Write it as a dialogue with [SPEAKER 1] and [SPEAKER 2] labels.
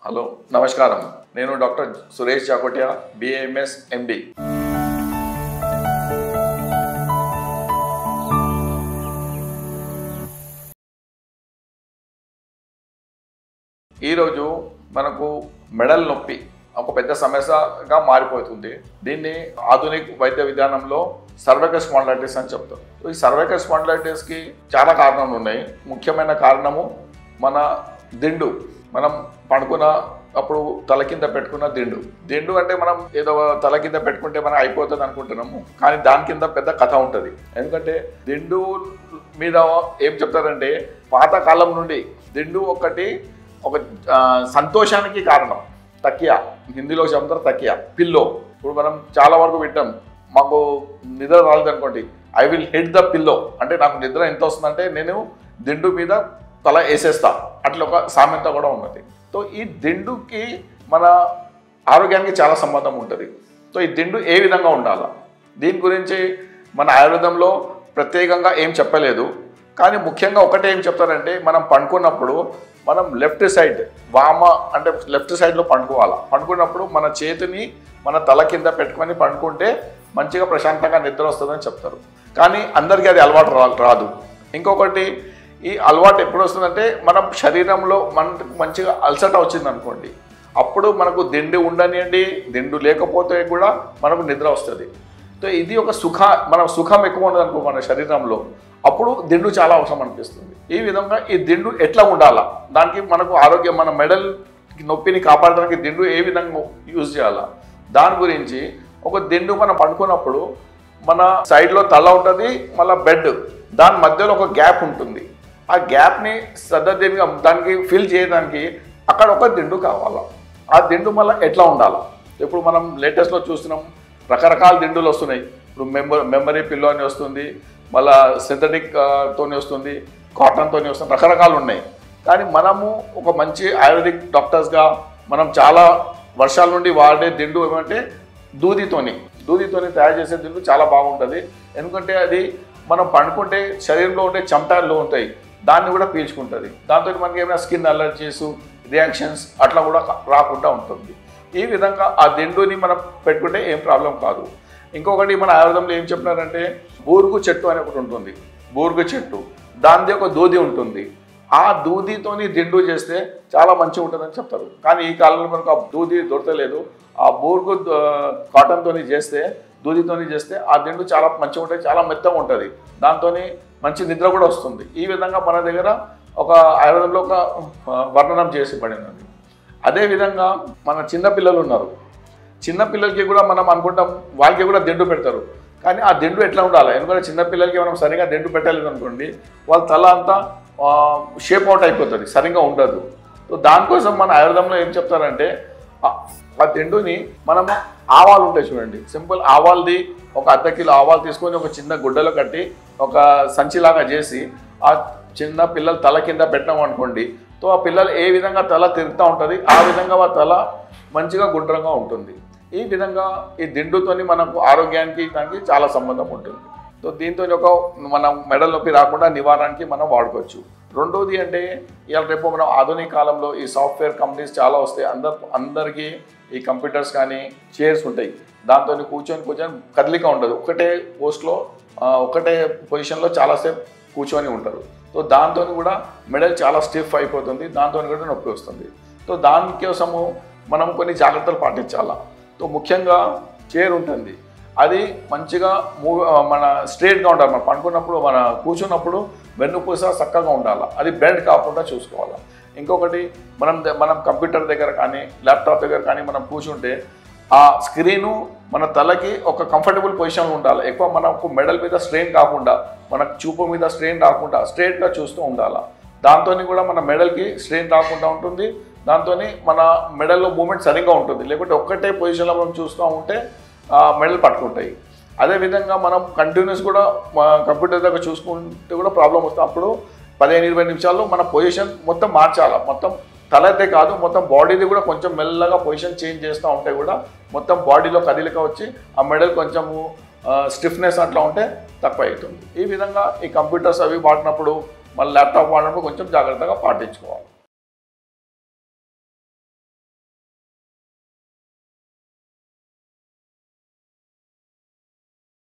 [SPEAKER 1] hello నమస్కారం నేను doctor Suresh జాకోటియా BAMS MD ఈ రోజు మనకు మెడల్ నొప్పి ఒక పెద్ద సమస్యగా మారిపోతుంది దీన్ని ఆధునిక వైద్య విధానంలో సర్వైకల్ స్పాండిలైటిస్ అని చెప్తారు ఈ సర్వైకల్ స్పాండిలైటిస్ కి చాలా కారణాలు ఉన్నాయి ముఖ్యమైన కారణము మన దిండు మనం పడుకున్న అప్పుడు తల కింద పెట్టుకున్న దిండు అంటే మనం ఏదో తల కింద పెట్టుకుంటే మనం అయిపోతుంది అనుకుంటున్నాము కానీ దాని కింద పెద్ద కథ ఉంటుంది ఎందుకంటే దిండు మీద ఏం చెప్తారంటే పాతకాలం నుండి దిండు ఒక సంతోషానికి కారణం తకియా హిందీలో చెప్తారు తకియా పిల్లో ఇప్పుడు మనం చాలా వరకు వింటాం మాకు నిద్ర రాలేదు అనుకోండి I will hit the pillow అంటే నాకు నిద్ర ఎంత వస్తుందంటే నేను దిండు మీద తల వేసేస్తా అట్లా ఒక సామెత కూడా ఉన్నది సో ఈ దిండుకి మన ఆరోగ్యానికి చాలా సంబంధం ఉంటుంది సో ఈ దిండు ఏ విధంగా ఉండాలా దీని గురించి మన ఆయుర్వేదంలో ప్రత్యేకంగా ఏం చెప్పలేదు కానీ ముఖ్యంగా ఒకటే ఏం చెప్తారంటే మనం పండుకున్నప్పుడు మనం లెఫ్ట్ సైడ్ అంటే లెఫ్ట్ సైడ్లో పండుకున్నప్పుడు మన చేతిని మన తల కింద పెట్టుకొని పండుకుంటే మంచిగా ప్రశాంతంగా నిద్ర వస్తుందని చెప్తారు కానీ అందరికీ అది అలవాటు రాదు ఇంకొకటి ఈ అలవాటు ఎప్పుడు వస్తుందంటే మనం శరీరంలో మనకు మంచిగా అలసట వచ్చింది అనుకోండి అప్పుడు మనకు దిండు ఉండనియండి దిండు లేకపోతే కూడా మనకు నిద్ర వస్తుంది సో ఇది ఒక సుఖం ఎక్కువ ఉండదు అనుకో మన శరీరంలో అప్పుడు దిండు చాలా అవసరం అనిపిస్తుంది ఈ విధంగా ఈ దిండు ఎట్లా ఉండాలా దానికి మనకు ఆరోగ్యం మన మెడల్ నొప్పిని కాపాడడానికి దిండు ఏ విధంగా యూజ్ చేయాలా దాని గురించి ఒక దిండు మనం పడుకున్నప్పుడు మన సైడ్లో తల ఉంటుంది మళ్ళీ బెడ్ దాని మధ్యలో ఒక గ్యాప్ ఉంటుంది ఆ గ్యాప్ని సర్దదీనిగా దానికి ఫిల్ చేయడానికి అక్కడ ఒక దిండు కావాలా ఆ దిండు మళ్ళీ ఎట్లా ఉండాలా ఇప్పుడు మనం లేటెస్ట్లో చూస్తున్నాం రకరకాల దిండులు వస్తున్నాయి ఇప్పుడు మెమరీ పిల్లో అని వస్తుంది మళ్ళీ సింథటిక్ తోని వస్తుంది కాటన్తోని వస్తుంది రకరకాలు ఉన్నాయి కానీ మనము ఒక మంచి ఆయుర్వేదిక్ డాక్టర్స్గా మనం చాలా వర్షాల నుండి వాడే దిండు ఏమంటే దూదితోని తయారు చేసే దిండు చాలా బాగుంటుంది ఎందుకంటే అది మనం పండుకుంటే శరీరంలో ఉండే చెమటలు ఉంటాయి దాన్ని కూడా పీల్చుకుంటుంది దాంతో మనకి ఏమైనా స్కిన్ అలర్జీస్ రియాక్షన్స్ అట్లా కూడా రాకుండా ఉంటుంది ఈ విధంగా ఆ దిండుని మనం పెట్టుకుంటే ఏం ప్రాబ్లం కాదు ఇంకొకటి మన ఆయుర్వేదంలో ఏం చెప్పినారంటే బూరుగు చెట్టు అని ఒకటి ఉంటుంది బూరుగు చెట్టు దానిది ఒక దూది ఉంటుంది ఆ దూదితోని దిండు చేస్తే చాలా మంచిగా ఉంటుందని చెప్తారు కానీ ఈ కాలంలో మనకు ఆ దూది దొరకలేదు ఆ బూరుగు కాటన్తోని చేస్తే దూదితోని చేస్తే ఆ దిండు చాలా మంచిగా ఉంటుంది చాలా మెత్తగా ఉంటుంది దాంతో మంచి నిద్ర కూడా వస్తుంది ఈ విధంగా మన దగ్గర ఒక ఆయుర్వేదంలో ఒక వర్ణనం చేసి పడినది అదేవిధంగా మన చిన్నపిల్లలు ఉన్నారు చిన్నపిల్లలకి కూడా మనం అనుకుంటాం వాళ్ళకి కూడా దిండు పెడతారు కానీ ఆ దిండు ఎట్లా ఉండాలి ఎందుకంటే చిన్నపిల్లలకి మనం సరిగా దిండు పెట్టలేదు అనుకోండి వాళ్ళ తల అంతా షేప్ అవుట్ అయిపోతుంది సరిగా ఉండదు సో దానికోసం మన ఆయుర్వేదంలో ఏం చెప్తారంటే ఆ దిండుని మనము ఆవాలు ఉంటాయి చూడండి సింపుల్ ఆవాల్ది ఒక అర్ధ కిలో ఆవాలు తీసుకొని ఒక చిన్న గుడ్డలో కట్టి ఒక సంచిలాగా చేసి ఆ చిన్న పిల్లలు తల కింద పెట్టాం అనుకోండి సో ఆ పిల్లలు ఏ విధంగా తల తిరుగుతూ ఉంటుంది ఆ విధంగా ఆ తల మంచిగా గుండ్రంగా ఉంటుంది ఈ విధంగా ఈ దిండుతోని మనకు ఆరోగ్యానికి దానికి చాలా సంబంధం ఉంటుంది సో దీంతో ఒక మనం మెడల్ నొప్పి రాకుండా నివారణకి మనం వాడుకోవచ్చు రెండోది అంటే ఇవాళ రేపు మనం ఆధునిక కాలంలో ఈ సాఫ్ట్వేర్ కంపెనీస్ చాలా వస్తాయి అందరికీ ఈ కంప్యూటర్స్ కానీ చైర్స్ ఉంటాయి దాంతో కూర్చొని కదలిక ఉండదు ఒకటే పోస్ట్లో ఒకటే పొజిషన్లో చాలాసేపు కూర్చొని ఉంటారు సో దాంతో కూడా మెడల్ చాలా స్టిఫ్ అయిపోతుంది దాంతో కూడా నొప్పి వస్తుంది సో దానికోసము మనం కొన్ని జాగ్రత్తలు పాటించాలా సో ముఖ్యంగా చైర్ ఉంటుంది అది మంచిగా మన స్ట్రేట్గా ఉండాలి మనం పండుకున్నప్పుడు మన కూర్చున్నప్పుడు వెన్నుపూస చక్కగా ఉండాలి అది బెండ్ కాకుండా చూసుకోవాలి ఇంకొకటి మనం కంప్యూటర్ దగ్గర కానీ ల్యాప్టాప్ దగ్గర కానీ మనం కూర్చుంటే ఆ స్క్రీను మన తలకి ఒక కంఫర్టబుల్ పొజిషన్లో ఉండాలి ఎక్కువ మనకు మెడల్ మీద స్ట్రెయిన్ కాకుండా మనకు చూపు మీద స్ట్రెయిన్ రాకుండా స్ట్రేట్గా చూస్తూ ఉండాలి దాంతో కూడా మన మెడల్కి స్ట్రెయిన్ రాకుండా ఉంటుంది దాంతో మన మెడల్లో మూమెంట్ సరిగ్గా ఉంటుంది లేకుంటే ఒక్కటే పొజిషన్లో మనం చూస్తూ ఉంటే మెడల్ పట్టుకుంటాయి అదేవిధంగా మనం కంటిన్యూస్ కూడా కంప్యూటర్ దగ్గర చూసుకుంటే కూడా ప్రాబ్లం వస్తుంది అప్పుడు 15-20 నిమిషాల్లో మన పొజిషన్ మొత్తం మార్చాలి మొత్తం తలైతే కాదు మొత్తం బాడీది కూడా కొంచెం మెల్లగా పొజిషన్ చేంజ్ చేస్తూ ఉంటే కూడా మొత్తం బాడీలో కదిలిక వచ్చి ఆ మెడల్ కొంచెము స్టిఫ్నెస్ అట్లా ఉంటే తక్కువ అవుతుంది ఈ విధంగా ఈ కంప్యూటర్స్ అవి వాడినప్పుడు మళ్ళీ ల్యాప్టాప్ వాడినప్పుడు కొంచెం జాగ్రత్తగా పాటించుకోవాలి